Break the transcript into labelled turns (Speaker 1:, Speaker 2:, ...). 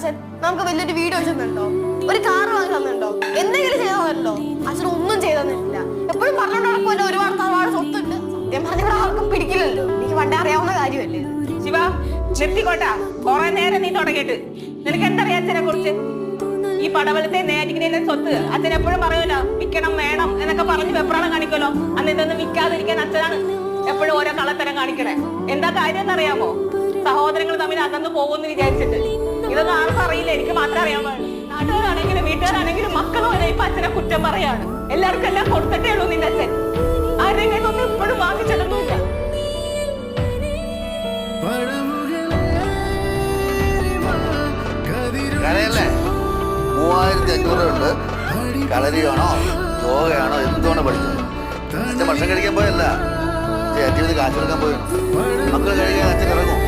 Speaker 1: അച്ഛൻ നമുക്ക് വലിയൊരു വീട് വെച്ച് തന്നിട്ടുണ്ടോ? ഒരു കാർ വാങ്ങി തന്നിട്ടുണ്ടോ? എന്തെങ്കിലും ചെയ്തോ? അച്ഛൻ ഒന്നും ചെയ്തെന്നില്ല. എപ്പോഴും പറഞ്ഞോണ്ട് നടക്കുമല്ലോ ഒരുപാട് സ്വത്തുണ്ട്. സത്യം പറഞ്ഞ ഇവിടെ ആർക്കും പിടിക്കില്ലല്ലോ. എനിക്ക് പണ്ടേ അറിയാവുന്ന കാര്യമല്ലേ.
Speaker 2: ശിവ നിർത്തിക്കോട്ടാ, കുറെ നേരം നീ തുടങ്ങിയിട്ട്. നിനക്ക് എന്തറിയാം അച്ഛനെ കുറിച്ച്? ഈ പടവലത്തെ നേരിക്കുന്ന സ്വത്ത് അച്ഛൻ എപ്പോഴും പറയുമല്ലോ, വിൽക്കണം വേണം എന്നൊക്കെ പറഞ്ഞ് വെപ്രാളം കാണിക്കുമല്ലോ. അന്ന് ഇതൊന്നും വിൽക്കാതിരിക്കാൻ അച്ഛനാണ് എപ്പോഴും ഓരോ കള്ളത്തരം കാണിക്കണേ. എന്താ കാര്യം എന്നറിയാമോ? സഹോദരങ്ങൾ തമ്മിൽ അകന്നു പോകുമെന്ന് വിചാരിച്ചിട്ട്. ഇതൊന്നും ആർക്കും അറിയില്ല, എനിക്ക് മാത്രം അറിയാൻ പാടില്ല. നാട്ടുകാരാണെങ്കിലും വീട്ടുകാരാണെങ്കിലും മക്കളും വരെ ഇപ്പൊ അച്ഛനെ കുറ്റം പറയാണ്. എല്ലാവർക്കും എല്ലാം കൊടുത്തിട്ടേ ഉള്ളൂ നിന്റെ അച്ഛൻ. ആരെങ്കിലും ഒന്നും ഇപ്പോഴും വാങ്ങിച്ചിട്ടൊന്നുമില്ല.
Speaker 3: കലയല്ലേ 3500 ഉണ്ട്. കളരിയാണോ യോഗയാണോ എന്തുകൊണ്ടോ പഠിച്ചത്? അച്ഛൻ ഭക്ഷണം കഴിക്കാൻ പോയല്ല, അച്ഛൻ കാശെടുക്കാൻ പോയി. മക്കൾ കഴിക്കാൻ അച്ഛൻ ഇറങ്ങും.